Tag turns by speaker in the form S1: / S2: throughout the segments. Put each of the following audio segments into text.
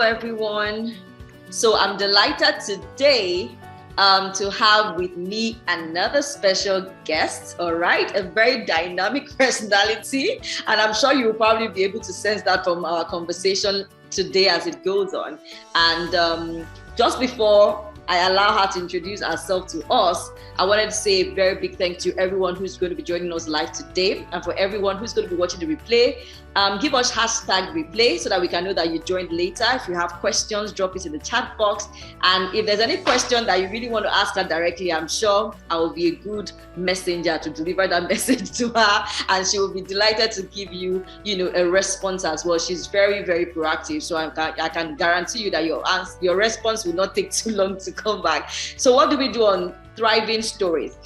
S1: everyone. So I'm delighted today to have with me another special guest, all right? A very dynamic personality. And I'm sure you'll probably be able to sense that from our conversation today as it goes on. And just before I allow her to introduce herself to us, I wanted to say a very big thank you to everyone who's going to be joining us live today, and for everyone who's going to be watching the replay. Give us hashtag replay so that we can know that you joined later. If you have questions, drop it in the chat box. And if there's any question that you really want to ask her directly, I'm sure I will be a good messenger to deliver that message to her, and she will be delighted to give you, a response as well. She's very, very proactive, so I can guarantee you that your response will not take too long to come back. So what do we do on Thriving Stories?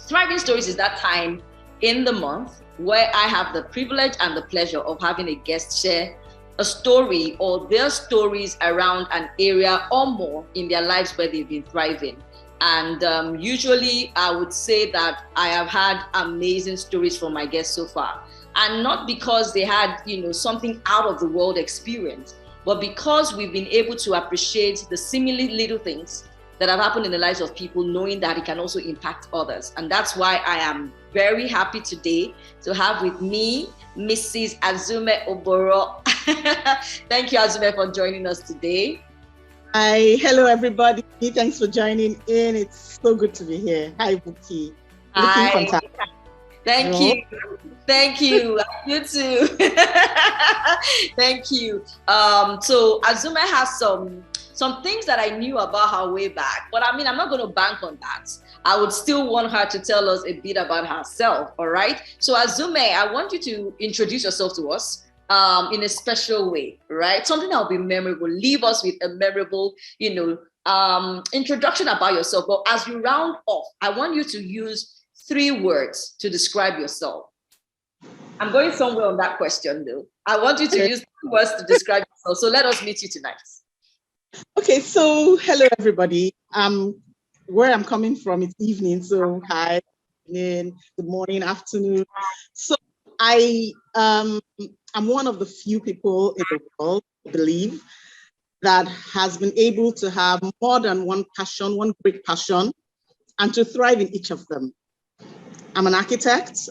S1: Thriving Stories is that time in the month where I have the privilege and the pleasure of having a guest share a story or their stories around an area or more in their lives where they've been thriving. And usually I would say that I have had amazing stories from my guests so far. And not because they had, something out of the world experience, but because we've been able to appreciate the seemingly little things that have happened in the lives of people, knowing that it can also impact others. And that's why I am very happy today to have with me Mrs. Azumme Oboro. Thank you, Azumme, for joining us today.
S2: Hi, hello everybody. Thanks for joining in. It's so good to be here. Hi, Buki.
S1: Hi. Thank you. Thank you. You too. Thank you. So Azumme has some things that I knew about her way back, but I'm not going to bank on that. I would still want her to tell us a bit about herself, all right? So Azumme, I want you to introduce yourself to us in a special way, right? Something that will be memorable. Leave us with a memorable, introduction about yourself. But as you round off, I want you to use 3 words to describe yourself. I'm going somewhere on that question, though. I want you to use 3 words to describe yourself. So let us meet you tonight.
S2: Okay, so hello everybody. Where I'm coming from, it's evening, so hi, good morning, afternoon. So I'm one of the few people in the world, I believe, that has been able to have more than one passion, one great passion, and to thrive in each of them. I'm an architect,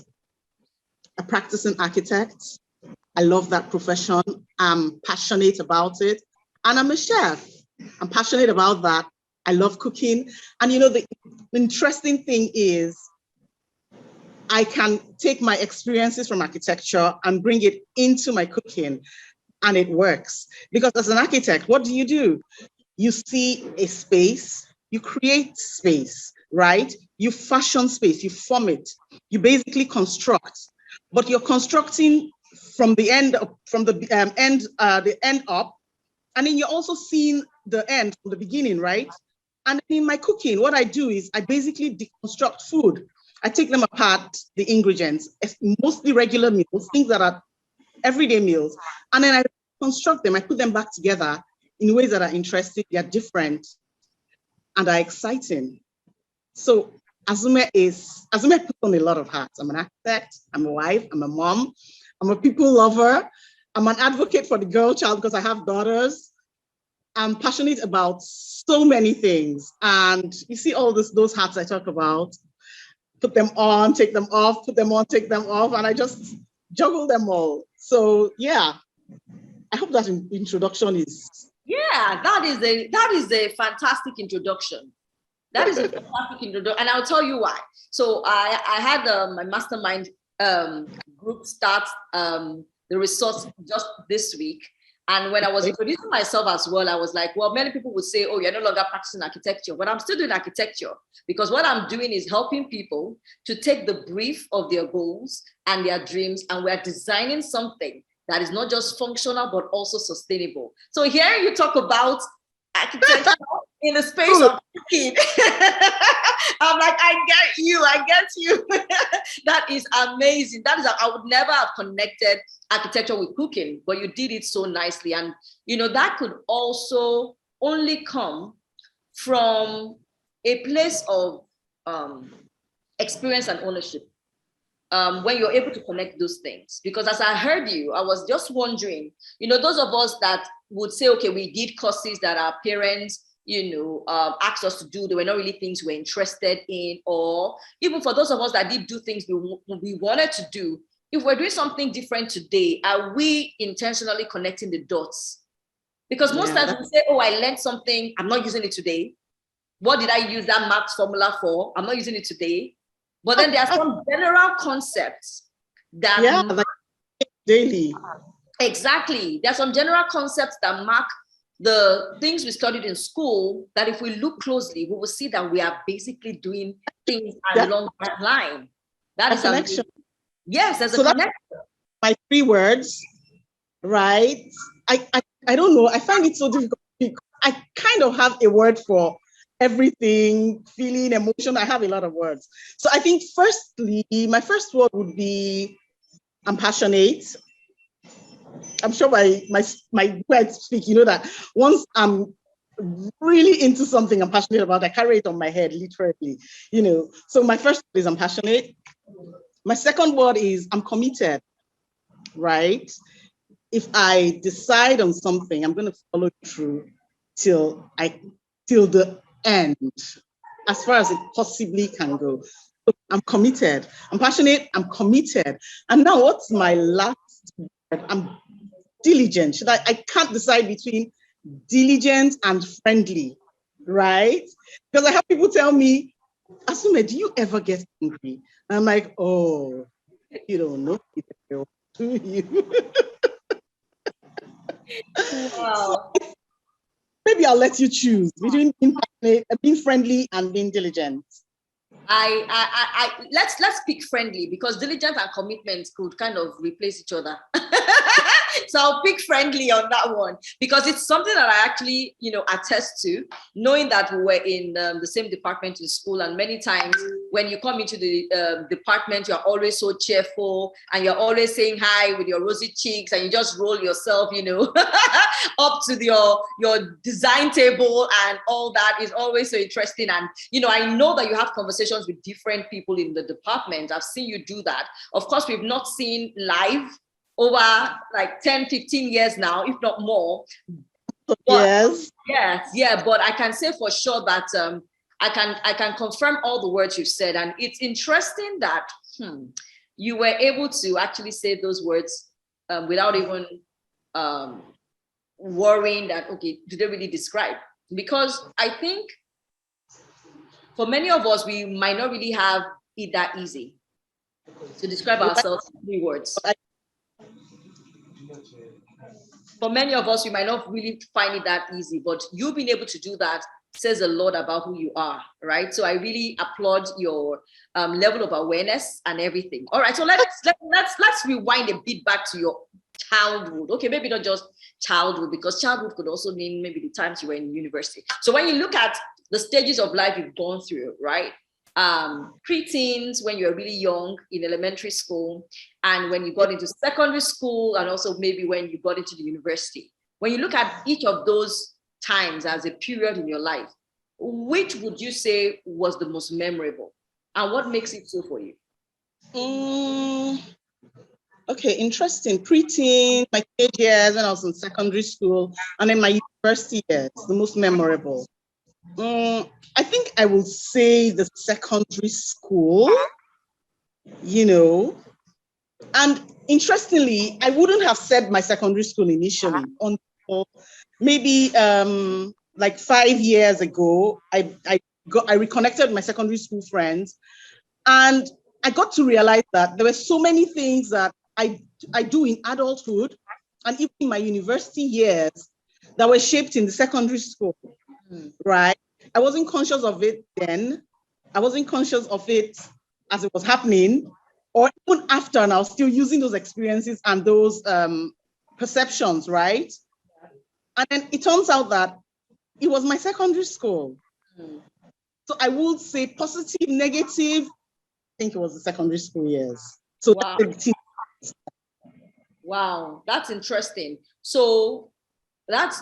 S2: a practicing architect. I love that profession. I'm passionate about it. And I'm a chef. I'm passionate about that. I love cooking. And the interesting thing is I can take my experiences from architecture and bring it into my cooking, and it works. Because as an architect, what do? You see a space, you create space, right? You fashion space, you form it, you basically construct, but you're constructing from the end up, the end up, and then you're also seeing the end from the beginning, right? And in my cooking, what I do is I basically deconstruct food. I take them apart, the ingredients, mostly regular meals, things that are everyday meals, and then I construct them, I put them back together in ways that are interesting, they're different, and are exciting. So Azumme puts on a lot of hats. I'm an architect, I'm a wife, I'm a mom, I'm a people lover, I'm an advocate for the girl child because I have daughters. I'm passionate about so many things. And you see all those hats I talk about, put them on, take them off, put them on, take them off, and I just juggle them all. So yeah, I hope that introduction is.
S1: Yeah, that is a fantastic introduction. That is a fantastic introduction, and I'll tell you why. So I had my mastermind group start the resource just this week. And when I was introducing myself as well, I was like, well, many people would say, oh, you're no longer practicing architecture, but I'm still doing architecture, because what I'm doing is helping people to take the brief of their goals and their dreams, and we're designing something that is not just functional, but also sustainable. So here you talk about architecture in the space of cooking. I'm like, I get you. That is amazing. I would never have connected architecture with cooking, but you did it so nicely. And that could also only come from a place of experience and ownership. when you're able to connect those things. Because as I heard you, I was just wondering, those of us that would say, okay, we did courses that our parents, asked us to do, they were not really things we're interested in, or even for those of us that did do things we wanted to do, if we're doing something different today, are we intentionally connecting the dots? Because most times we say, oh, I learned something, I'm not using it today. What did I use that math formula for? I'm not using it today. But then there are some general concepts that
S2: like daily.
S1: Exactly. There are some general concepts that mark the things we studied in school that if we look closely, we will see that we are basically doing things along that line. That is a connection. Yes, there's a connection.
S2: My 3 words, right? I don't know. I find it so difficult because I kind of have a word for everything, feeling, emotion. I have a lot of words. So I think firstly, my first word would be I'm passionate. I'm sure my words speak, that once I'm really into something I'm passionate about, I carry it on my head, literally, So my first word is I'm passionate. My second word is I'm committed, right? If I decide on something, I'm going to follow through till the end, as far as it possibly can go. So I'm committed. I'm passionate. I'm committed. And now, what's my last word? I'm diligent. I can't decide between diligent and friendly, right? Because I have people tell me, Azumme, do you ever get angry? And I'm like, oh, you don't know, do you?
S1: Wow.
S2: So maybe I'll let you choose between being friendly and being diligent.
S1: Let's pick friendly, because diligence and commitment could kind of replace each other. So I'll pick friendly on that one, because it's something that I actually, attest to, knowing that we were in the same department in school. And many times when you come into the department, you're always so cheerful and you're always saying hi with your rosy cheeks, and you just roll yourself, up to your design table, and all that is always so interesting. And, I know that you have conversations with different people in the department. I've seen you do that. Of course, we've not seen live over like 10, 15 years now, if not more. But,
S2: yes.
S1: Yeah. But I can say for sure that I can confirm all the words you've said. And it's interesting that you were able to actually say those words without even worrying that, okay, do they really describe? Because I think for many of us, we might not really have it that easy to describe ourselves in 3 words. For many of us, we might not really find it that easy, but you being able to do that says a lot about who you are, right? So I really applaud your level of awareness and everything. All right, so let's rewind a bit back to your childhood. Okay, maybe not just childhood, because childhood could also mean maybe the times you were in university. So when you look at the stages of life you've gone through, right? Pre-teens, when you were really young in elementary school, and when you got into secondary school, and also maybe when you got into the university. When you look at each of those times as a period in your life, which would you say was the most memorable, and what makes it so for you?
S2: Okay, interesting. Pre-teen, my teenage years when I was in secondary school, and then my university years, the most memorable. I think I will say the secondary school, and interestingly, I wouldn't have said my secondary school initially until maybe like 5 years ago. I reconnected with my secondary school friends, and I got to realize that there were so many things that I do in adulthood and even in my university years that were shaped in the secondary school, right? I wasn't conscious of it then. I wasn't conscious of it as it was happening, or even after, and I was still using those experiences and those perceptions, right? And then it turns out that it was my secondary school. So I would say positive, negative, I think it was the secondary school years. So
S1: wow. Wow, that's interesting. So that's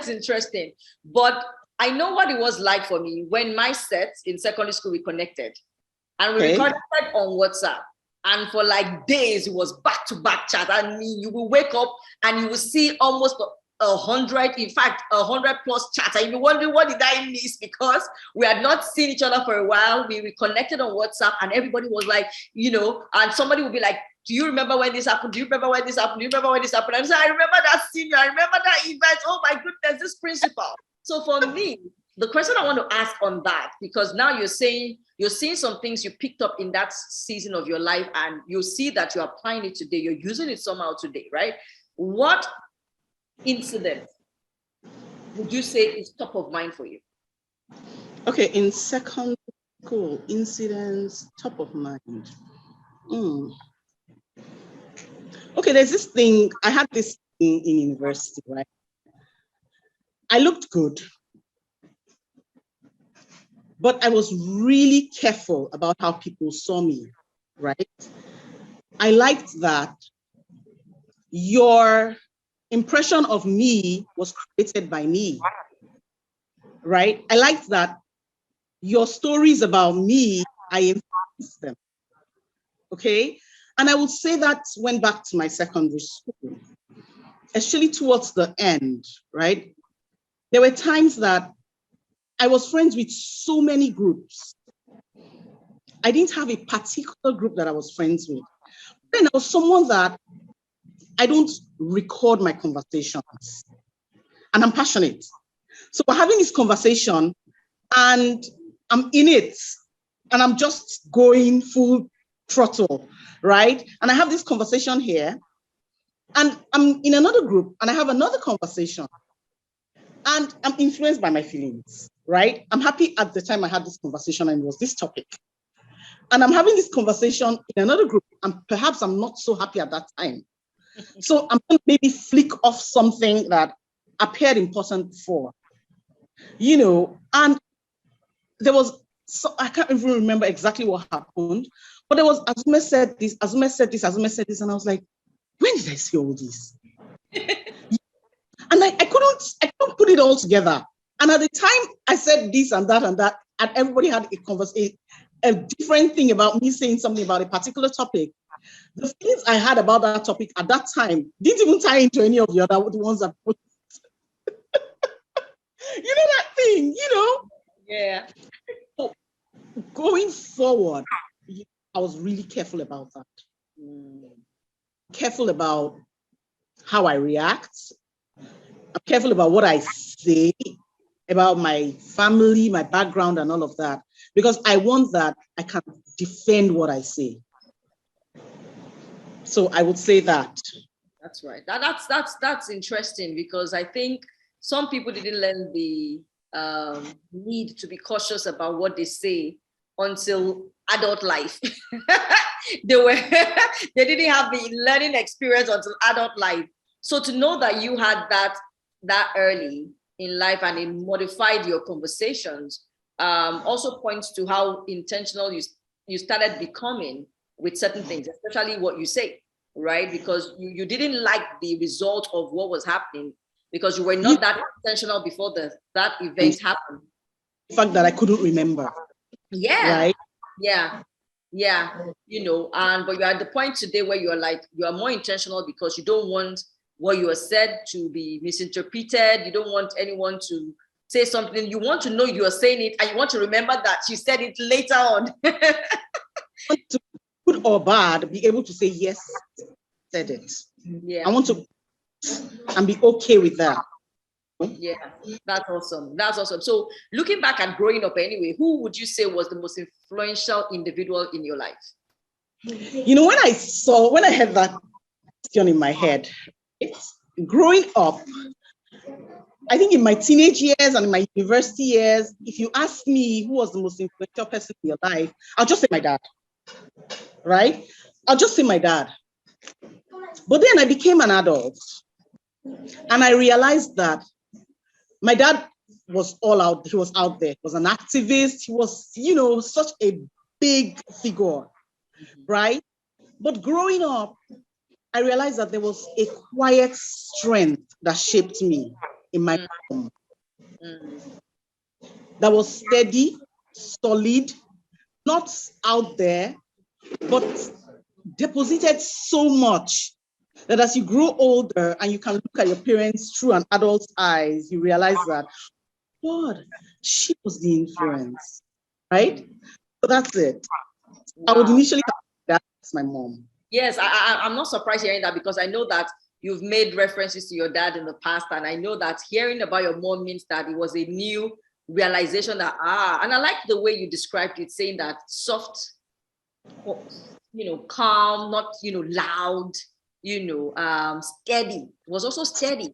S1: interesting. But I know what it was like for me when my sets in secondary school we connected, and we recorded on WhatsApp. And for like days, it was back-to-back chat. And you will wake up and you will see almost 100, in fact, 100 plus chats. And you'll be wondering, what did I miss? Because we had not seen each other for a while. We reconnected on WhatsApp and everybody was like, and somebody would be like, do you remember when this happened? Do you remember when this happened? Do you remember when this happened? And I said, I remember that senior. I remember that event. Oh my goodness, this principal. So for me, the question I want to ask on that, because now you're seeing some things you picked up in that season of your life and you see that you're applying it today, you're using it somehow today, right? What incident would you say is top of mind for you?
S2: Okay, in secondary school, incidents, top of mind. Okay, there's this thing, I had this thing in university, right? I looked good, but I was really careful about how people saw me, right? I liked that your impression of me was created by me, right? I liked that your stories about me, I influenced them, okay? And I would say that went back to my secondary school, especially towards the end, right? There were times that I was friends with so many groups. I didn't have a particular group that I was friends with. Then I was someone that I don't record my conversations, and I'm passionate. So we're having this conversation and I'm in it and I'm just going full throttle, right? And I have this conversation here and I'm in another group and I have another conversation and I'm influenced by my feelings, right? I'm happy at the time I had this conversation and it was this topic. And I'm having this conversation in another group and perhaps I'm not so happy at that time. So I'm going to maybe flick off something that appeared important before, and there was, so I can't even remember exactly what happened, but there was, Azumme said this, Azumme said this, Azumme said this, and I was like, when did I see all this? And I couldn't put it all together. And at the time I said this and that, and everybody had a conversation, a different thing about me saying something about a particular topic. The things I had about that topic at that time didn't even tie into any of the other ones that put. That thing,
S1: Yeah.
S2: So going forward, I was really careful about that. Careful about how I react. I'm careful about what I say, about my family, my background, and all of that, because I want that I can defend what I say. So I would say that.
S1: That's right. That's interesting because I think some people didn't learn the need to be cautious about what they say until adult life. They didn't have the learning experience until adult life. So to know that you had that early in life and it modified your conversations also points to how intentional you started becoming with certain things, especially what you say, right? Because you didn't like the result of what was happening because you were not that intentional before that event happened.
S2: The fact that I couldn't remember.
S1: Yeah.
S2: Right.
S1: Yeah. But you're at the point today where you're more intentional because you don't want what you have said to be misinterpreted. You don't want anyone to say something. You want to know you are saying it and you want to remember that you said it later on.
S2: To good or bad, be able to say, yes, said it.
S1: Yeah.
S2: I want to and be okay with that.
S1: Yeah, that's awesome. That's awesome. So looking back at growing up anyway, who would you say was the most influential individual in your life?
S2: When I had that question in my head, growing up, I think in my teenage years and in my university years, if you ask me who was the most influential person in your life, I'll just say my dad, right? I'll just say my dad. But then I became an adult and I realized that my dad was all out. He was out there. He was an activist. He was, such a big figure, right? But growing up, I realized that there was a quiet strength that shaped me in my home. That was steady, solid, not out there, but deposited so much that as you grow older and you can look at your parents through an adult's eyes, you realize that, God, she was the influence, right? So that's it.
S1: Wow.
S2: I would initially have that as my mom.
S1: Yes, I'm not surprised hearing that, because I know that you've made references to your dad in the past, and I know that hearing about your mom means that it was a new realization that, and I like the way you described it, saying that soft, calm, not, loud, steady, was also steady,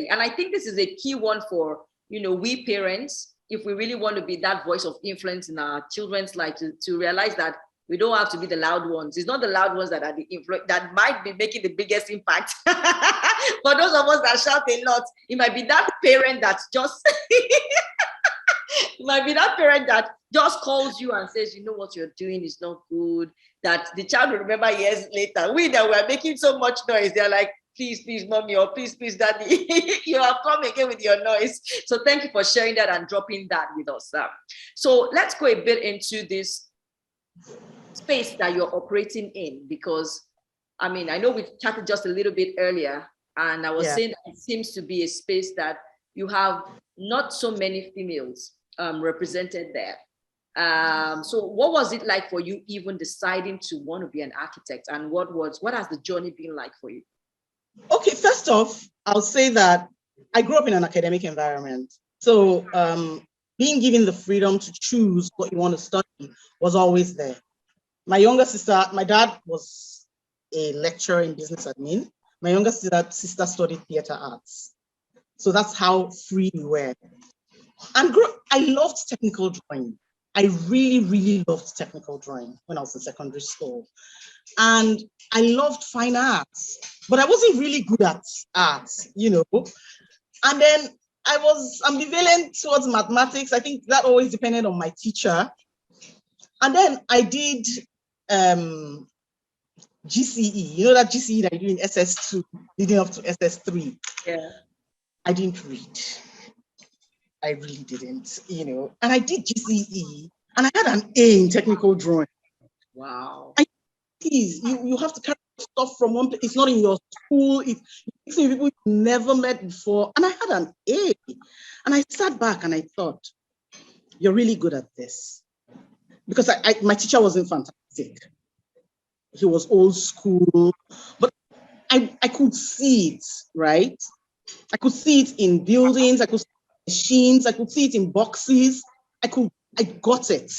S1: And I think this is a key one for, we parents, if we really want to be that voice of influence in our children's life, to realize that we don't have to be the loud ones. It's not the loud ones that are the influence that might be making the biggest impact. For those of us that shout a lot, it might be that parent that just it might be that parent that just calls you and says, you know what you're doing is not good. That the child will remember years later. We that were making so much noise, they're like, please, please, mommy, or please, please, daddy, you have come again with your noise. So thank you for sharing that and dropping that with us. So let's go a bit into this space that you're operating in, because I know we chatted just a little bit earlier, and I was saying that it seems to be a space that you have not so many females represented there. So what was it like for you even deciding to want to be an architect, and what has the journey been like for you?
S2: Okay, first off, I'll say that I grew up in an academic environment. So being given the freedom to choose what you want to study was always there. My younger sister, my dad was a lecturer in business admin. My younger sister studied theater arts. So that's how free we were. And I loved technical drawing. I really, really loved technical drawing when I was in secondary school. And I loved fine arts, but I wasn't really good at arts, And then I was ambivalent towards mathematics. I think that always depended on my teacher. And then I did GCE, that GCE that you do in SS2, leading up to SS3.
S1: Yeah.
S2: I didn't read. I really didn't, And I did GCE, and I had an A in technical drawing.
S1: Wow.
S2: You have to carry stuff from one place. It's not in your school. It's people you never met before. And I had an A. And I sat back and I thought, you're really good at this. Because my teacher wasn't fantastic. He was old school. But I could see it, right? I could see it in buildings. I could see it in machines. I could see it in boxes. I got it.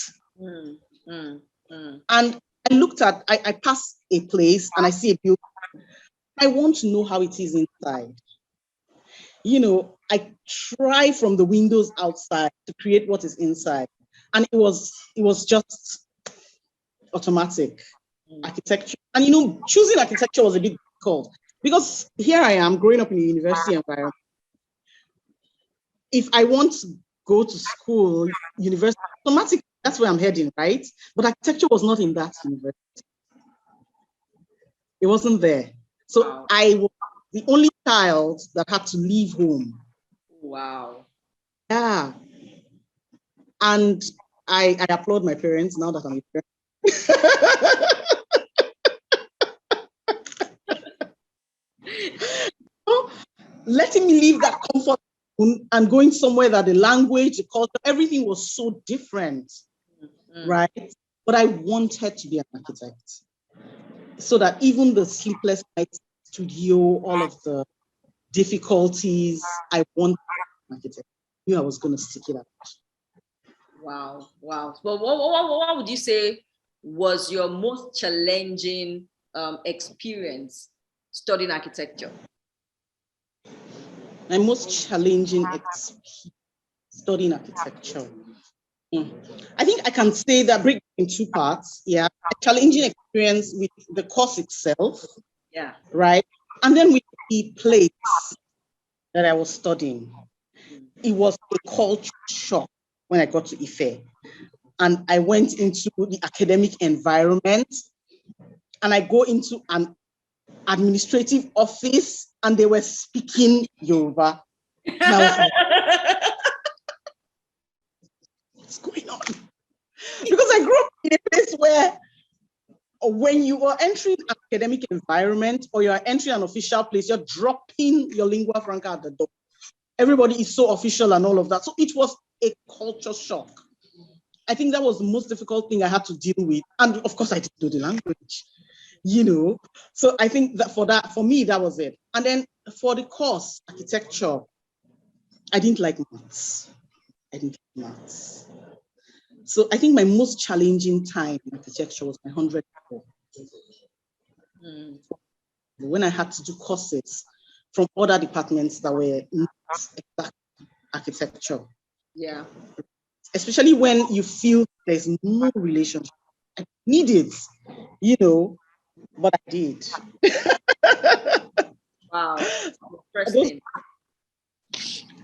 S2: And I looked at, I passed a place and I see a building. I want to know how it is inside. I try from the windows outside to create what is inside. And it was just automatic architecture. And choosing architecture was a bit difficult because here I am growing up in a university environment. If I want to go to school, university, automatically, that's where I'm heading, right? But architecture was not in that university. It wasn't there. So I was the only child that had to leave home.
S1: Wow.
S2: Yeah. And I applaud my parents now that I'm a parent. Letting me leave that comfort zone and going somewhere that the language, the culture, everything was so different, right? But I wanted to be an architect. So that even the sleepless nights studio, all of the difficulties, I wanted to be an architect. I knew I was going to stick it out.
S1: Wow. Well, what would you say was your most challenging experience studying architecture?
S2: My most challenging experience studying architecture. I think I can say that break in two parts. Yeah, a challenging experience with the course itself.
S1: Yeah.
S2: Right. And then with the place that I was studying. It was a culture shock when I got to Ife. And I went into the academic environment and I go into an administrative office and they were speaking Yoruba. And I was like, what's going on? Because I grew up in a place where when you are entering an academic environment or you are entering an official place, you're dropping your lingua franca at the door. Everybody is so official and all of that. So it was a culture shock. I think that was the most difficult thing I had to deal with. And of course, I didn't know the language, you know. So I think that for me, that was it. And then for the course, architecture, I didn't like maths. So I think my most challenging time in architecture was my 100 level. When I had to do courses from other departments that were not exact architecture.
S1: Yeah.
S2: Especially when you feel there's no relationship. I need it, you know, but I did.
S1: Wow. Interesting.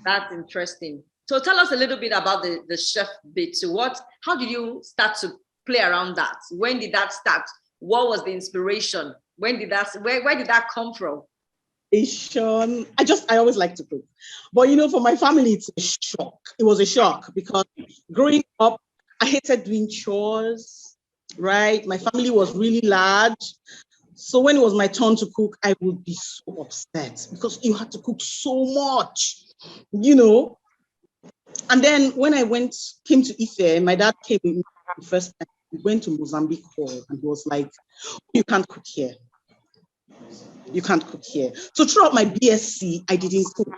S1: That's interesting. So tell us a little bit about the chef bit. So how did you start to play around that? When did that start? What was the inspiration? Where did that come from?
S2: I always like to cook. But you know, for my family, it's a shock. It was a shock because growing up, I hated doing chores, right? My family was really large. So when it was my turn to cook, I would be so upset because you had to cook so much, you know. And then when I came to Ife, my dad came with me the first time. We went to Mozambique Hall and he was like, you can't cook here. You can't cook here. So throughout my BSc, I didn't cook.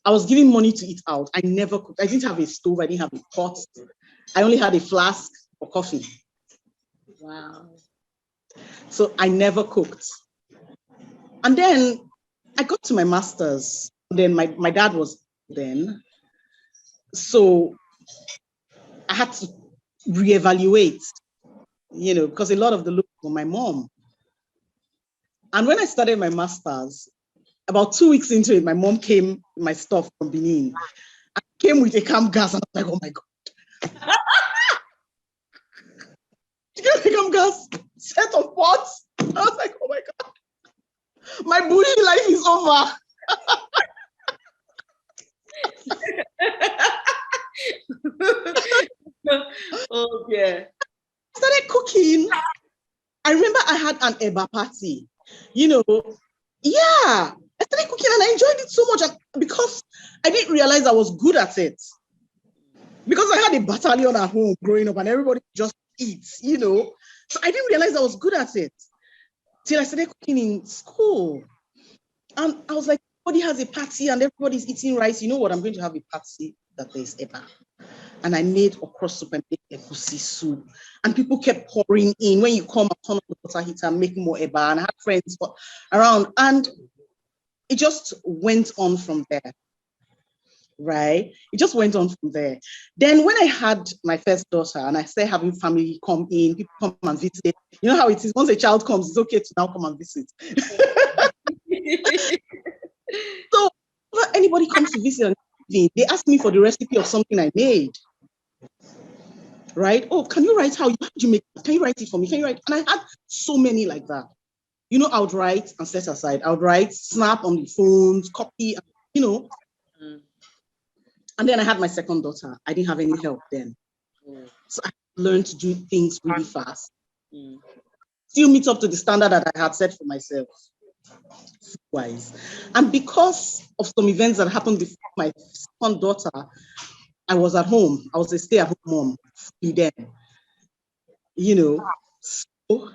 S2: I was giving money to eat out. I never cooked. I didn't have a stove. I didn't have a pot. I only had a flask for coffee.
S1: Wow.
S2: So I never cooked. And then I got to my master's. Then my dad was then. So I had to reevaluate, you know, because a lot of the look for my mom. And when I started my master's, about 2 weeks into it, my mom came with my stuff from Benin. I came with a camp gas and I was like, oh my God. She came with a camp gas, set of pots. I was like, oh my God. My bougie life is over.
S1: Oh yeah.
S2: I started cooking. I remember I had an Eba party, you know. Yeah, I started cooking and I enjoyed it so much because I didn't realize I was good at it. Because I had a battalion at home growing up and everybody just eats, you know. So I didn't realize I was good at it till I started cooking in school. And I was like, everybody has a party and everybody's eating rice. You know what? I'm going to have a party that there's Eba. And I made okra soup and made egusi soup. And people kept pouring in. When you come, I turn on the water heater, make more Eba. And I had friends around. And it just went on from there. Right? It just went on from there. Then when I had my first daughter and I started having family come in, people come and visit. You know how it is. Once a child comes, it's okay to now come and visit. So whenever anybody comes to visit, they ask me for the recipe of something I made. Right? Oh, can you write how did you make it? Can you write it for me? Can you write? And I had so many like that. You know, I would write and set aside. I would write, snap on the phones, copy, you know. And then I had my second daughter. I didn't have any help then. So I learned to do things really fast. Still meet up to the standard that I had set for myself. Wise. And because of some events that happened before my second daughter, I was at home. I was a stay-at-home mom then. You know, so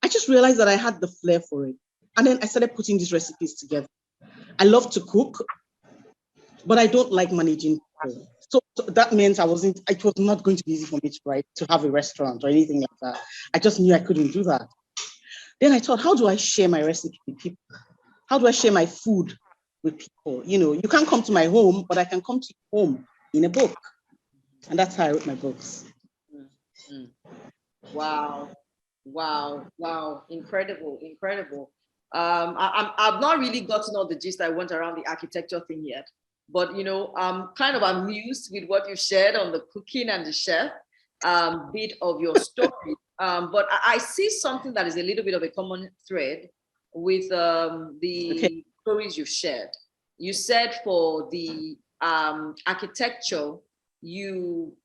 S2: I just realized that I had the flair for it. And then I started putting these recipes together. I love to cook, but I don't like managing people. So that meant it was not going to be easy for me to have a restaurant or anything like that. I just knew I couldn't do that. Then I thought, how do I share my recipe with people? How do I share my food with people? You know, you can't come to my home, but I can come to your home in a book. And that's how I wrote my books.
S1: Wow. Incredible. I've not really gotten all the gist I went around the architecture thing yet, but you know, I'm kind of amused with what you shared on the cooking and the chef bit of your story. But I see something that is a little bit of a common thread with the stories you've shared. You said for the architecture, you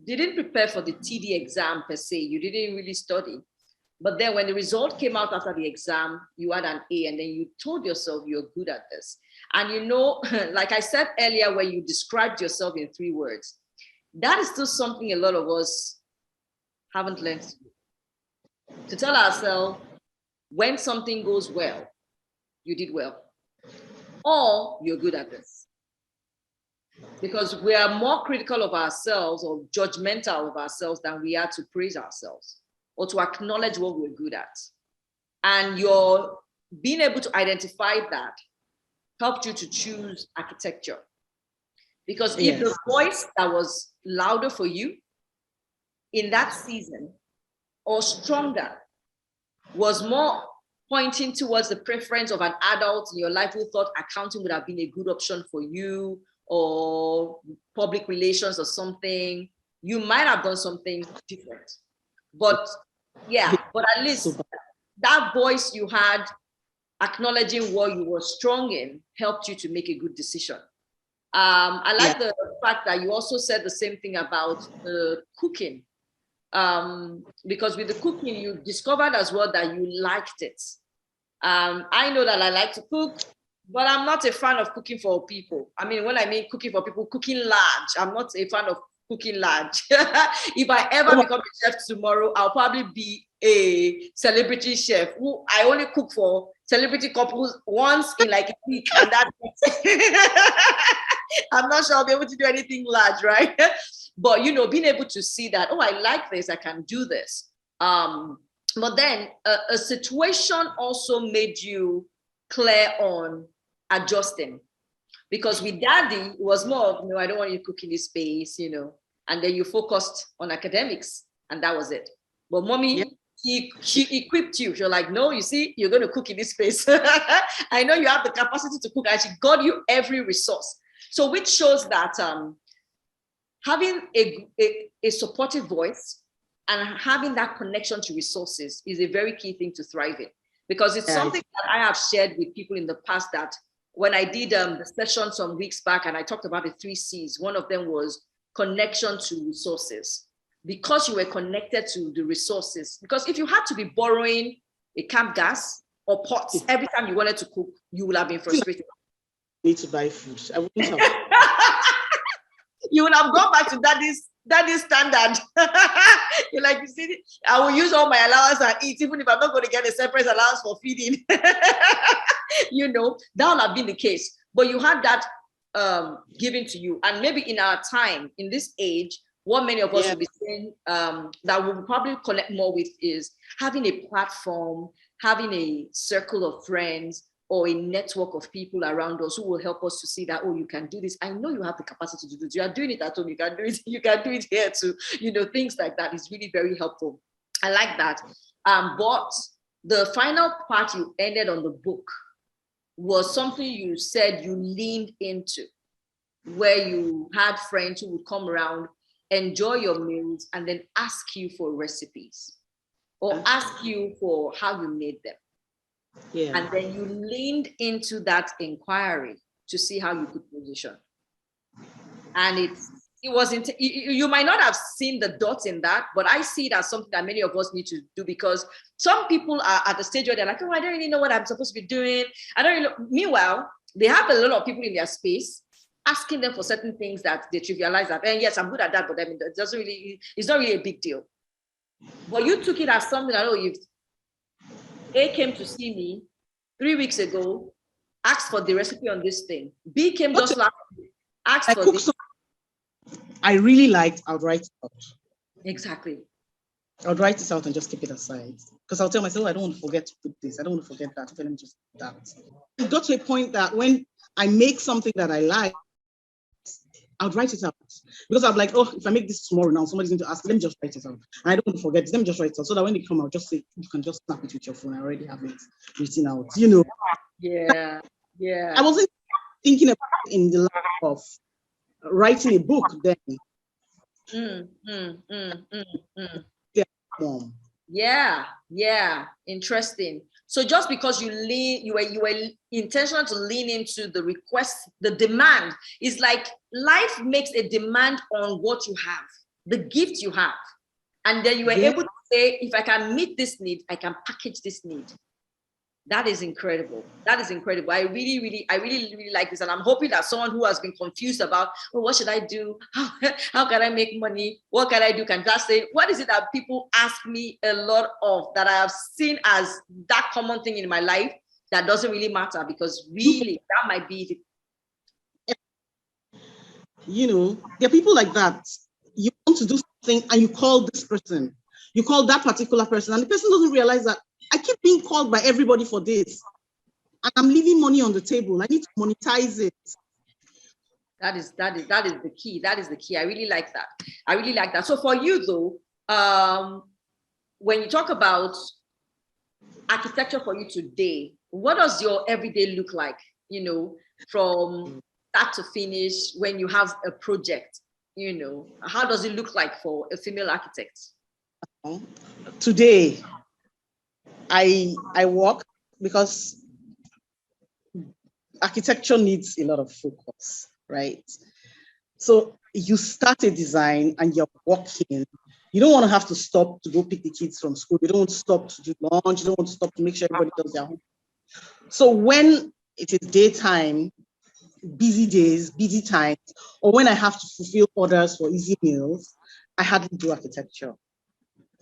S1: didn't prepare for the TD exam per se. You didn't really study. But then when the result came out after the exam, you had an A, and then you told yourself you're good at this. And you know, like I said earlier, when you described yourself in 3 words, that is still something a lot of us haven't learned to tell ourselves when something goes well, you did well, or you're good at this. Because we are more critical of ourselves or judgmental of ourselves than we are to praise ourselves or to acknowledge what we're good at. And your being able to identify that helped you to choose architecture. Because if the voice that was louder for you in that season or stronger was more pointing towards the preference of an adult in your life who thought accounting would have been a good option for you, or public relations or something, you might have done something different. But yeah, but at least that voice you had acknowledging what you were strong in helped you to make a good decision. I like the fact that you also said the same thing about cooking. Because with the cooking, you discovered as well that you liked it. I know that I like to cook, but I'm not a fan of cooking for people. I mean, when I mean cooking for people, cooking large. I'm not a fan of cooking large. If I ever become a chef tomorrow, I'll probably be a celebrity chef who I only cook for celebrity couples once in like a week, and that's it. I'm not sure I'll be able to do anything large, right? But you know, being able to see that, oh, I like this, I can do this. But then a situation also made you clear on adjusting, because with daddy it was more of, no, I don't want you to cook in this space, you know, and then you focused on academics and that was it. But mommy, she equipped you. You're like, no, you see, you're going to cook in this space. I know you have the capacity to cook, and she got you every resource. So which shows that having a supportive voice and having that connection to resources is a very key thing to thrive in. Because it's something that I have shared with people in the past, that when I did the session some weeks back and I talked about the 3 C's, one of them was connection to resources. Because you were connected to the resources. Because if you had to be borrowing a camp gas or pots every time you wanted to cook, you would have been frustrated.
S2: Need to buy food. I wouldn't have.
S1: You would have gone back to daddy's standard. You're like, you see, I will use all my allowance and eat, even if I'm not going to get a separate allowance for feeding. You know, that would have been the case. But you had that given to you. And maybe in our time, in this age, what many of us will be saying that we'll probably connect more with is having a platform, having a circle of friends, or a network of people around us who will help us to see that, oh, you can do this. I know you have the capacity to do this. You are doing it at home. You can do it. You can do it here too. You know, things like that is really very helpful. I like that. But the final part you ended on the book was something you said you leaned into, where you had friends who would come around, enjoy your meals, and then ask you for recipes or ask you for how you made them. Yeah. And then you leaned into that inquiry to see how you could position. And it wasn't, you might not have seen the dots in that, but I see it as something that many of us need to do, because some people are at the stage where they're like, oh, I don't really know what I'm supposed to be doing. I don't really know. Meanwhile, they have a lot of people in their space asking them for certain things that they trivialize that. And yes, I'm good at that, but I mean, it's not really a big deal. But you took it as something that, oh, A came to see me 3 weeks ago, asked for the recipe on this thing. B came just last week, asked for this.
S2: I really liked, I would write it out.
S1: Exactly.
S2: I would write it out and just keep it aside. Because I'll tell myself, I don't want to forget to put this. I don't want to forget that. Let me just put that. It got to a point that when I make something that I like, I would write it out. Because I'm like, oh, if I make this tomorrow now, somebody's going to ask, let me just write it out. And I don't want to forget it. Let me just write it out. So that when they come, I'll just say, you can just snap it with your phone. I already have it written out, you know.
S1: Yeah, yeah.
S2: I wasn't thinking about it in the light of writing a book then.
S1: Yeah, interesting. So just because you were intentional to lean into the request, the demand, is like life makes a demand on what you have. the gift you have. And then you were able to say, if I can meet this need, I can package this need. That is incredible. That is incredible. I really like this. And I'm hoping that someone who has been confused about, oh, what should I do? How can I make money? What can I do? Can just say, what is it that people ask me a lot of that I have seen as that common thing in my life that doesn't really matter, because really that might be the...
S2: There are people like that. You want to do something and you call this person, you call that particular person, and the person doesn't realize that I keep being called by everybody for this, and I'm leaving money on the table. I need to monetize it.
S1: That is the key. That is the key. I really like that. I really like that. So for you though, when you talk about architecture for you today, what does your everyday look like? From start to finish, when you have a project, how does it look like for a female architect?
S2: Today, I work because architecture needs a lot of focus, right? So you start a design and you're working. You don't want to have to stop to go pick the kids from school. You don't want to stop to do lunch. You don't want to stop to make sure everybody does their homework. So when it is daytime, busy days, busy times, or when I have to fulfill orders for easy meals, I hardly do architecture.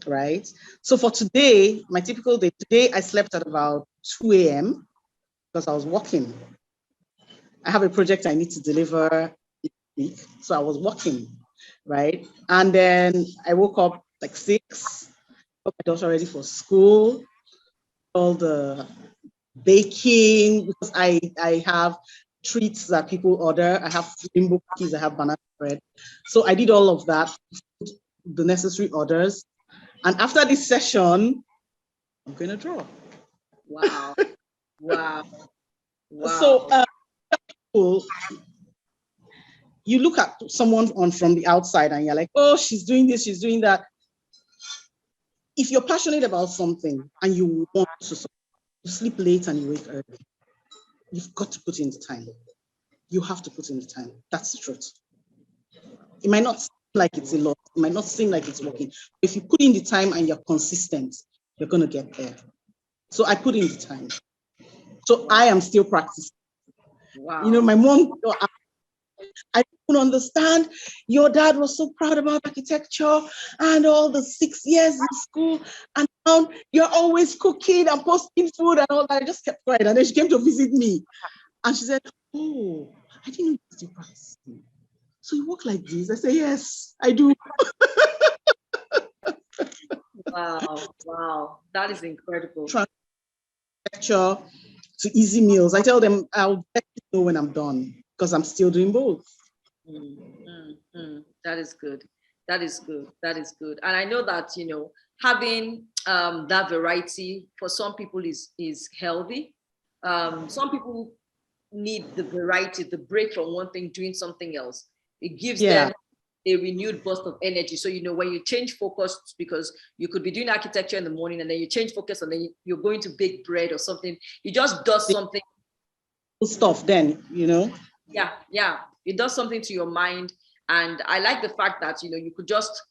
S2: Right? So for today, my typical day, today I slept at about 2 a.m. because I was working. I have a project I need to deliver this week, so I was working, right? And then I woke up like 6, got my daughter ready for school, all the baking, because I have treats that people order. I have rainbow cookies, I have banana bread. So I did all of that, the necessary orders. And after this session, I'm going to draw.
S1: Wow. Wow.
S2: So you look at someone from the outside and you're like, oh, she's doing this, she's doing that. If you're passionate about something and you want to sleep late and you wake early, you've got to put in the time. You have to put in the time. That's the truth. It might not seem like it's a lot. It might not seem like it's working. If you put in the time and you're consistent, you're going to get there. So I put in the time. So I am still practicing.
S1: Wow.
S2: My mom, I don't understand. Your dad was so proud about architecture and all the 6 years in school, and now you're always cooking and posting food and all that. I just kept quiet. And then she came to visit me and she said, oh, I didn't know you were still practicing. So you work like this? I say, yes, I do.
S1: Wow. That is incredible.
S2: Architecture to easy meals. I tell them I'll let you know when I'm done because I'm still doing both.
S1: That is good. That is good. That is good. And I know that, having that variety for some people is healthy. Some people need the variety, the break from one thing, doing something else. It gives them a renewed burst of energy. So, when you change focus, because you could be doing architecture in the morning and then you change focus and then you're going to bake bread or something, you just does something.
S2: Stuff then,
S1: Yeah. It does something to your mind. And I like the fact that, you could just,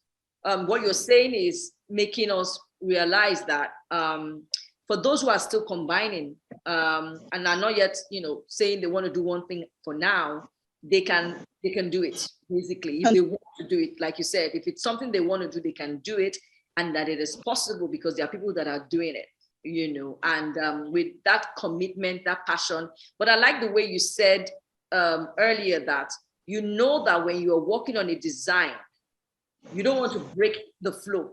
S1: what you're saying is making us realize that for those who are still combining and are not yet, saying they want to do one thing for now, they can do it, basically, if they want to do it. Like you said, if it's something they want to do, they can do it, and that it is possible because there are people that are doing it, and with that commitment, that passion. But I like the way you said earlier that that when you are working on a design, you don't want to break the flow.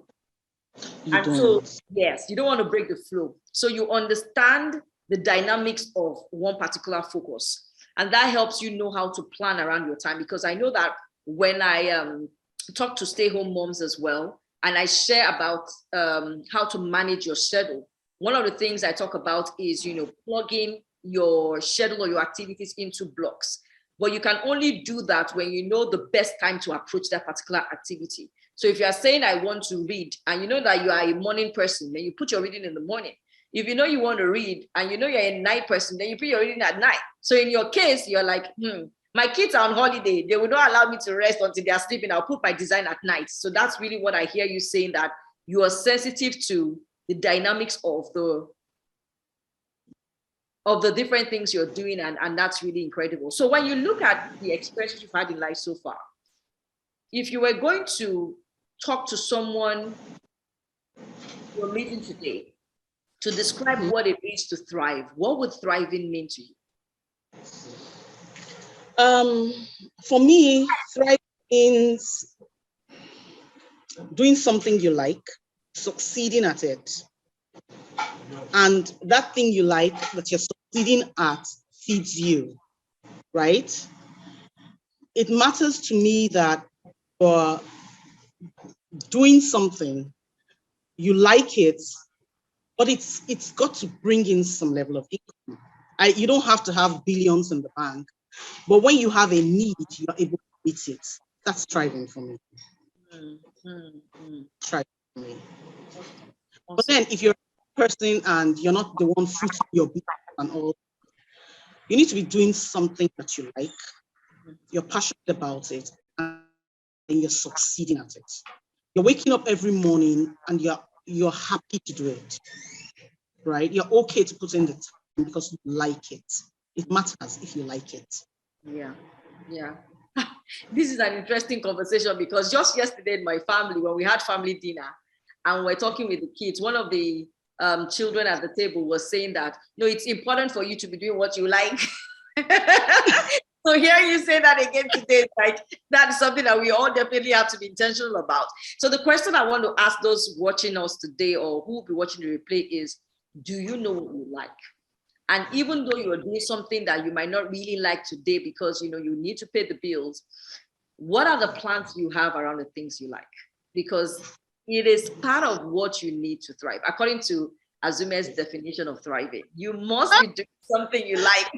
S1: So, yes, you don't want to break the flow. So you understand the dynamics of one particular focus. And that helps you know how to plan around your time. Because I know that when I talk to stay-home moms as well, and I share about how to manage your schedule, one of the things I talk about is, plugging your schedule or your activities into blocks. But you can only do that when you know the best time to approach that particular activity. So if you are saying, I want to read, and you know that you are a morning person, then you put your reading in the morning. If you know you want to read and you know you're a night person, then you put your reading at night. So in your case, you're like, My kids are on holiday. They will not allow me to rest until they are sleeping. I'll put my design at night. So that's really what I hear you saying, that you are sensitive to the dynamics of the different things you're doing, and that's really incredible. So when you look at the experiences you've had in life so far, if you were going to talk to someone you're meeting today to describe what it means to thrive, what would thriving mean to you?
S2: For me, thriving means doing something you like, succeeding at it. And that thing you like that you're succeeding at feeds you, right? It matters to me that you're doing something, you like it, but it's got to bring in some level of income. You don't have to have billions in the bank, but when you have a need, you're able to meet it. That's thriving for me. Thriving for me. Awesome. But then if you're a person and you're not the one footing your business and all, you need to be doing something that you like, you're passionate about it, and you're succeeding at it. You're waking up every morning and you're happy to do it, right? You're okay to put in the time because you like it. It matters if you like it.
S1: Yeah. This is an interesting conversation because just yesterday in my family, when we had family dinner and we're talking with the kids, one of the children at the table was saying that, no, it's important for you to be doing what you like. So here you say that again today, like that is something that we all definitely have to be intentional about. So the question I want to ask those watching us today or who will be watching the replay is, do you know what you like? And even though you're doing something that you might not really like today because you need to pay the bills, what are the plans you have around the things you like? Because it is part of what you need to thrive. According to Azumme's definition of thriving, you must be doing something you like.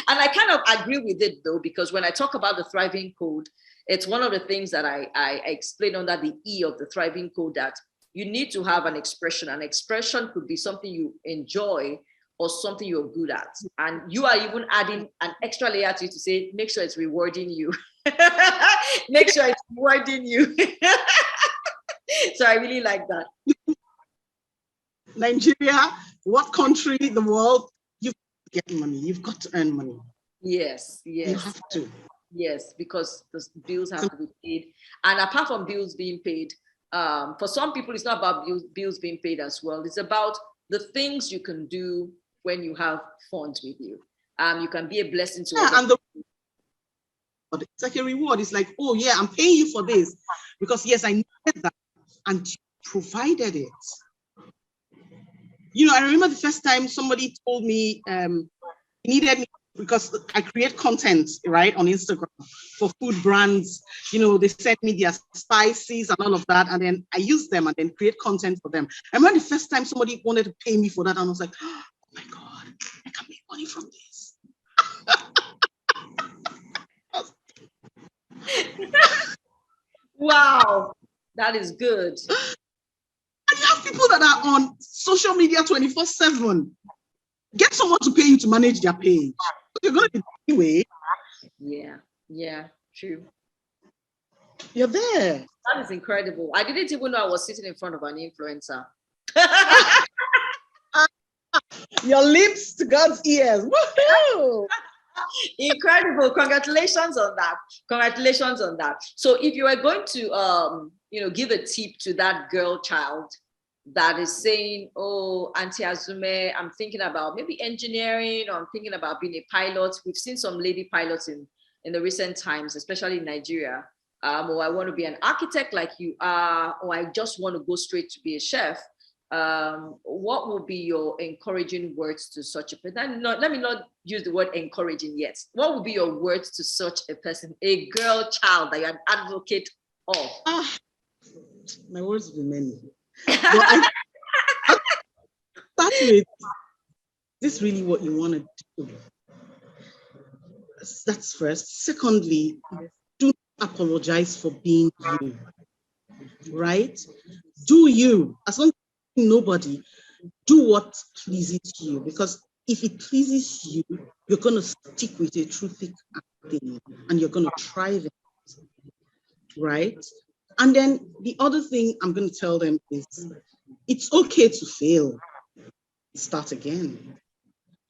S1: And I kind of agree with it though, because when I talk about the thriving code, it's one of the things that I explain under the E of the thriving code, that you need to have an expression. An expression could be something you enjoy or something you're good at. And you are even adding an extra layer to it to say, make sure it's rewarding you. Make sure it's rewarding you. So I really like that.
S2: Nigeria, what country in the world, you've got to get money. You've got to earn money.
S1: Yes.
S2: You have to.
S1: Yes, because the bills have to be paid. And apart from bills being paid, for some people, it's not about bills being paid as well. It's about the things you can do when you have funds with you. You can be a blessing to others.
S2: And it's like a reward. It's like, oh yeah, I'm paying you for this because yes, I needed that and you provided it. I remember the first time somebody told me he needed me because I create content, right, on Instagram for food brands. They send me their spices and all of that, and then I use them and then create content for them. I remember the first time somebody wanted to pay me for that, and I was like, oh my God, I can make money from this.
S1: Wow, that is good.
S2: And you have people that are on social media 24/7. Get someone to pay you to manage their page. You're going to be anyway.
S1: Yeah, true.
S2: You're there.
S1: That is incredible. I didn't even know I was sitting in front of an influencer.
S2: Your lips to God's ears. Woohoo!
S1: Incredible. Congratulations on that. So if you were going to give a tip to that girl child that is saying, oh, Auntie Azumme, I'm thinking about maybe engineering, or I'm thinking about being a pilot. We've seen some lady pilots in the recent times, especially in Nigeria. Or I want to be an architect like you are, or I just want to go straight to be a chef. What will be your encouraging words to such a person? Let me not use the word encouraging yet. What will be your words to such a person, a girl child that you're an advocate of?
S2: My words will be many. But I start with, this is really what you want to do. That's first. Secondly, do not apologize for being you, right? Do you, as long as nobody, do what pleases you, because if it pleases you, you're going to stick with a true thick thing and you're going to try them, right? And then the other thing I'm going to tell them is it's okay to fail, start again.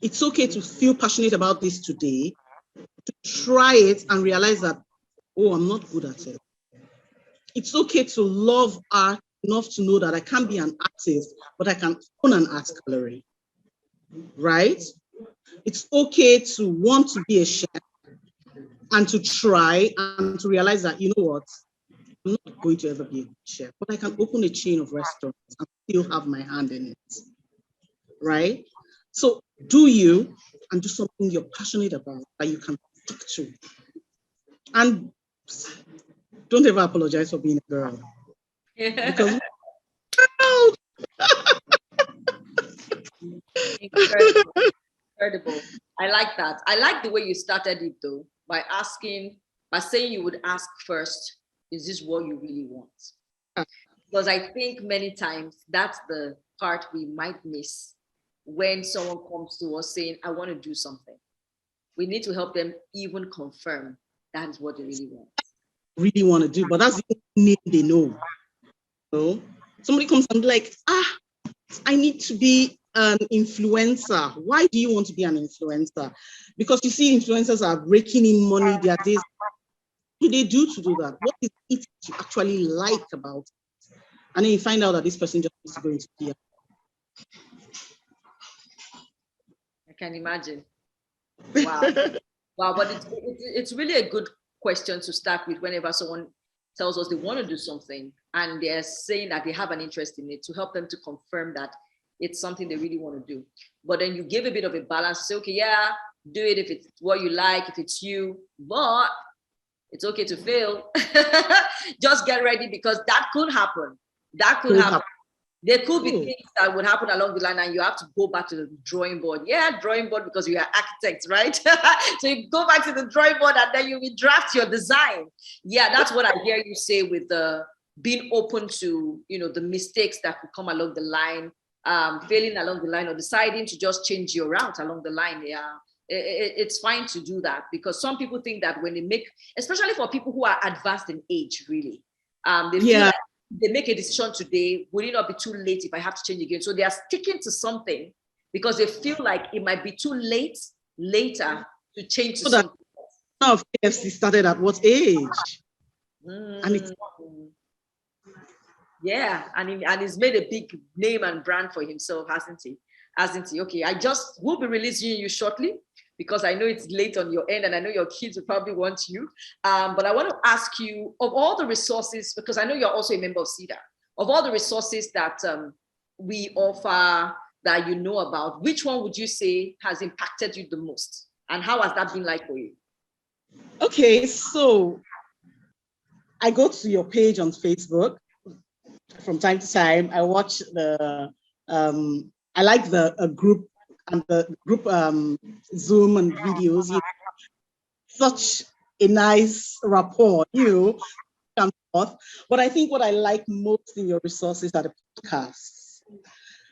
S2: It's okay to feel passionate about this today, to try it and realize that, oh, I'm not good at it. It's okay to love art enough to know that I can't be an artist, but I can own an art gallery, right? It's okay to want to be a chef and to try and to realize that, you know what, I'm not going to ever be a chef, but I can open a chain of restaurants and still have my hand in it, right? So do you, and do something you're passionate about that you can stick to. And don't ever apologize for being a girl. Because
S1: Incredible. Incredible. I like that. I like the way you started it though, by saying you would ask first, is this what you really want? Because I think many times that's the part we might miss when someone comes to us saying, I want to do something. We need to help them even confirm that is what they really want.
S2: Really want to do, but that's the only name they know. So somebody comes and be like, I need to be an influencer. Why do you want to be an influencer? Because you see, influencers are raking in money their days. What do they do to do that? What is it you actually like about it? And then you find out that this person just needs to go into PR.
S1: I can imagine. Wow. Wow, but it's really a good question to start with whenever someone tells us they want to do something and they're saying that they have an interest in it, to help them to confirm that it's something they really want to do. But then you give a bit of a balance, say, okay, yeah, do it if it's what you like, if it's you, but it's okay to fail. Just get ready, because that could happen. That could happen. There could be things that would happen along the line and you have to go back to the drawing board. Yeah, drawing board, because you are architects, right? So you go back to the drawing board and then you will draft your design. Yeah, that's what I hear you say with the being open to, the mistakes that could come along the line, failing along the line, or deciding to just change your route along the line. Yeah, it's fine to do that, because some people think that when they make, especially for people who are advanced in age, really, they feel like they make a decision today, will it not be too late if I have to change again? So they are sticking to something because they feel like it might be too late later to change to something else.
S2: Now, KFC started at what age? And it's
S1: and he's made a big name and brand for himself, hasn't he? Okay, I just will be releasing you shortly, because I know it's late on your end and I know your kids will probably want you. But I want to ask you, of all the resources, because I know you're also a member of CEDA, of all the resources that we offer, that you know about, which one would you say has impacted you the most? And how has that been like for you?
S2: Okay, so I go to your page on Facebook from time to time. I watch I like the group and the group Zoom and videos. Such a nice rapport, and forth. But I think what I like most in your resources are the podcasts,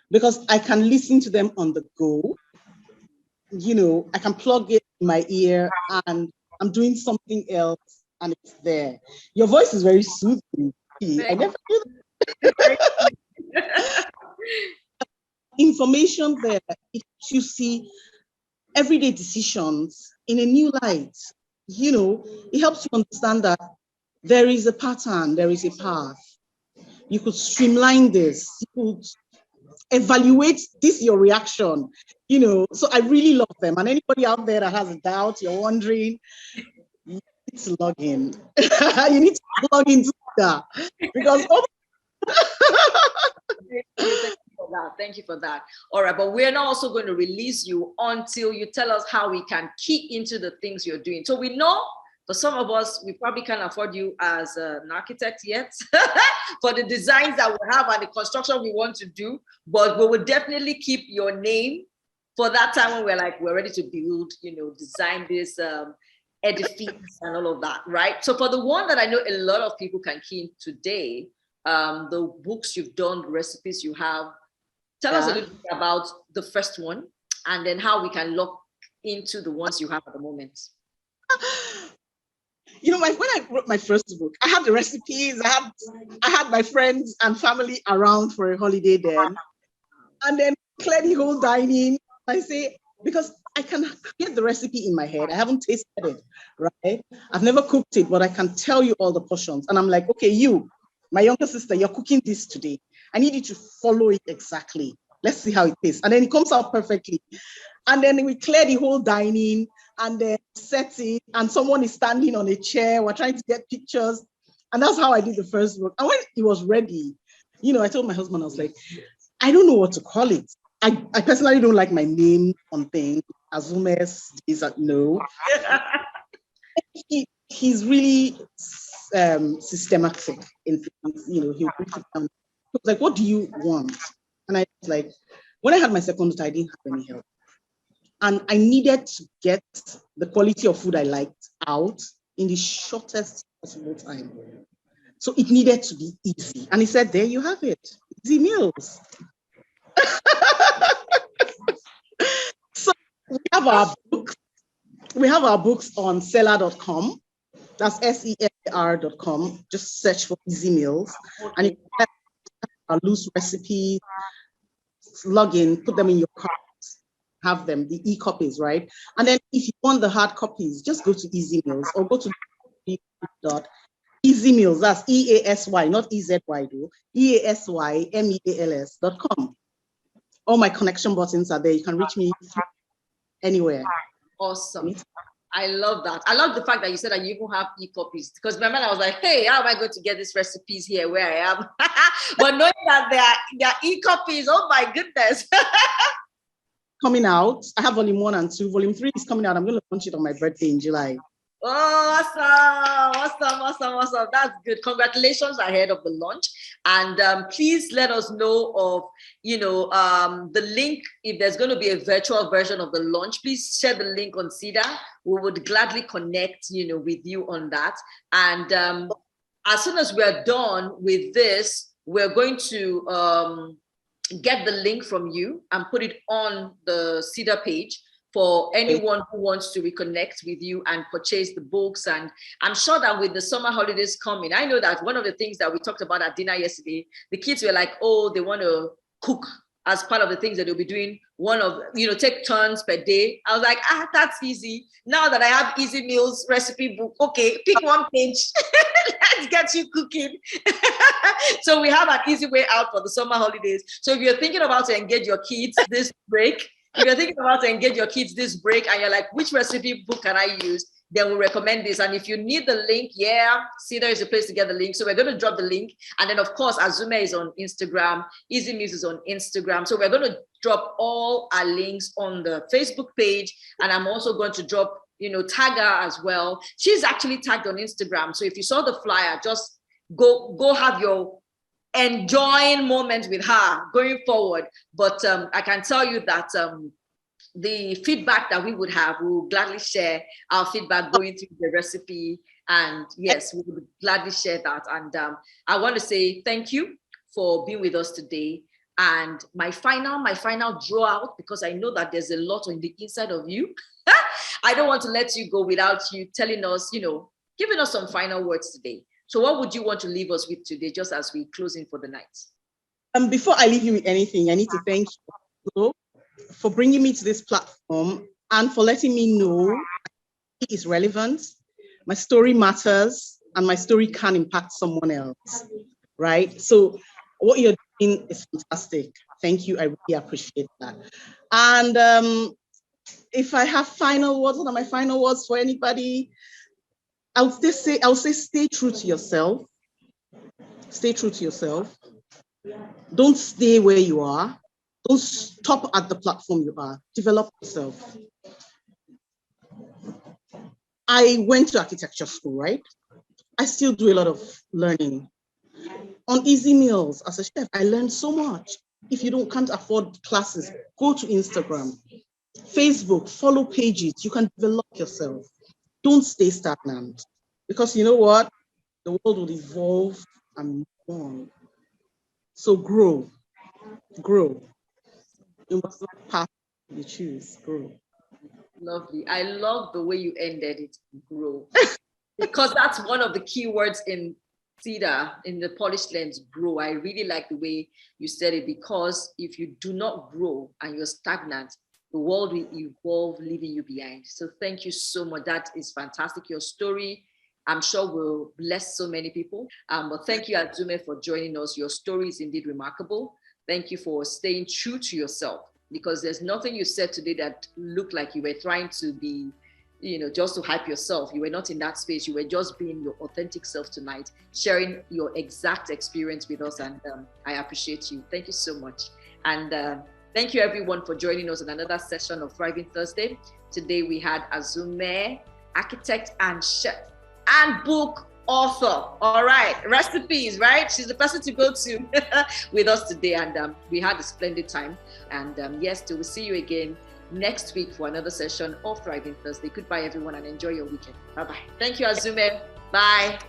S2: because I can listen to them on the go. I can plug it in my ear and I'm doing something else and it's there. Your voice is very soothing. I never knew that. Information there, it helps you see everyday decisions in a new light. It helps you understand that there is a pattern, there is a path. You could streamline this, you could evaluate this, your reaction, So I really love them. And anybody out there that has a doubt, you're wondering, you need to log in. You need to log into that, because
S1: Thank you for that. All right, but we're not also going to release you until you tell us how we can key into the things you're doing. So we know for some of us, we probably can't afford you as an architect yet for the designs that we have and the construction we want to do, but we will definitely keep your name for that time when we're ready to build, design this edifice and all of that, right? So for the one that I know a lot of people can key in today, the books you've done, the recipes you have, tell us a little bit about the first one, and then how we can look into the ones you have at the moment.
S2: You know, when I wrote my first book, I had the recipes, I had my friends and family around for a holiday then. And then clear the whole dining. I say, because I can create the recipe in my head. I haven't tasted it, right? I've never cooked it, but I can tell you all the portions. And I'm like, okay, you, my younger sister, you're cooking this today. I need you to follow it exactly. Let's see how it tastes. And then it comes out perfectly. And then we clear the whole dining and then set it. And someone is standing on a chair. We're trying to get pictures. And that's how I did the first book. And when it was ready, you know, I told my husband, I was like, I don't know what to call it. I personally don't like my name on things. Azumme is no. He's really systematic in things. You know, he'll break it down. He was like, what do you want? And I was like, when I had my second daughter, I didn't have any help. And I needed to get the quality of food I liked out in the shortest possible time. So it needed to be easy. And he said, there you have it, easy meals. So we have our books. We have our books on seller.com. That's SELR.com. Just search for easy meals. And you can our loose recipes, log in, put them in your cart, have them, the e-copies, right? And then if you want the hard copies, just go to Easy Meals or go to Easy Meals. That's EASY, not EZY though. EASYMEALS.com. All my connection buttons are there. You can reach me anywhere.
S1: Awesome. I love that. I love the fact that you said that you even have e-copies, because remember I was like, hey, how am I going to get these recipes here where I am? But knowing that there are e-copies, oh my goodness.
S2: Coming out. I have volume 1 and 2. Volume 3 is coming out. I'm going to launch it on my birthday in July.
S1: Oh, awesome. That's good. Congratulations ahead of the launch. And please let us know of, the link. If there's going to be a virtual version of the launch, please share the link on Cedar. We would gladly connect, with you on that. And as soon as we're done with this, we're going to get the link from you and put it on the Cedar page for anyone who wants to reconnect with you and purchase the books. And I'm sure that with the summer holidays coming, I know that one of the things that we talked about at dinner yesterday, the kids were like, oh, they want to cook as part of the things that they'll be doing. Take turns per day. I was like, that's easy. Now that I have Easy Meals recipe book, okay, pick one page. Let's get you cooking. So we have an easy way out for the summer holidays. So if you're thinking about to engage your kids this break, and you're like, which recipe book can I use? Then we recommend this. And if you need the link, Cedar is the place to get the link. So we're going to drop the link. And then, of course, Azumme is on Instagram. Easy Meals is on Instagram. So we're going to drop all our links on the Facebook page. And I'm also going to drop, tag her as well. She's actually tagged on Instagram. So if you saw the flyer, just go have your enjoying moment with her going forward. But I can tell you that the feedback that we would have, we will gladly share our feedback going through the recipe. And yes, we would gladly share that. And I want to say thank you for being with us today. And my final draw out, because I know that there's a lot on the inside of you. I don't want to let you go without you telling us, giving us some final words today. So what would you want to leave us with today, just as we close in for the night?
S2: Before I leave you with anything, I need to thank you for bringing me to this platform and for letting me know it is relevant, my story matters, and my story can impact someone else, right? So what you're doing is fantastic. Thank you. I really appreciate that. And if I have final words, what are my final words for anybody? I'll say stay true to yourself. Stay true to yourself. Don't stay where you are. Don't stop at the platform you are. Develop yourself. I went to architecture school, right? I still do a lot of learning. On Easy Meals, as a chef, I learned so much. If you can't afford classes, go to Instagram, Facebook, follow pages. You can develop yourself. Don't stay stagnant, because you know what? The world will evolve and move on. So grow. You must not pass you choose, grow.
S1: Lovely. I love the way you ended it, grow. Because that's one of the key words in Cedar, in the polished lens, grow. I really like the way you said it, because if you do not grow and you're stagnant, the world will evolve, leaving you behind. So thank you so much. That is fantastic. Your story, I'm sure, will bless so many people. But thank you, Azumme, for joining us. Your story is indeed remarkable. Thank you for staying true to yourself, because there's nothing you said today that looked like you were trying to be, just to hype yourself. You were not in that space. You were just being your authentic self tonight, sharing your exact experience with us. And I appreciate you. Thank you so much. And thank you everyone for joining us in another session of Thriving Thursday. Today we had Azumme, architect and chef and book author. All right, recipes, right? She's the person to go to with us today. And we had a splendid time. And yes, we will see you again next week for another session of Thriving Thursday. Goodbye, everyone, and enjoy your weekend. Bye-bye. Thank you, Azumme. Bye.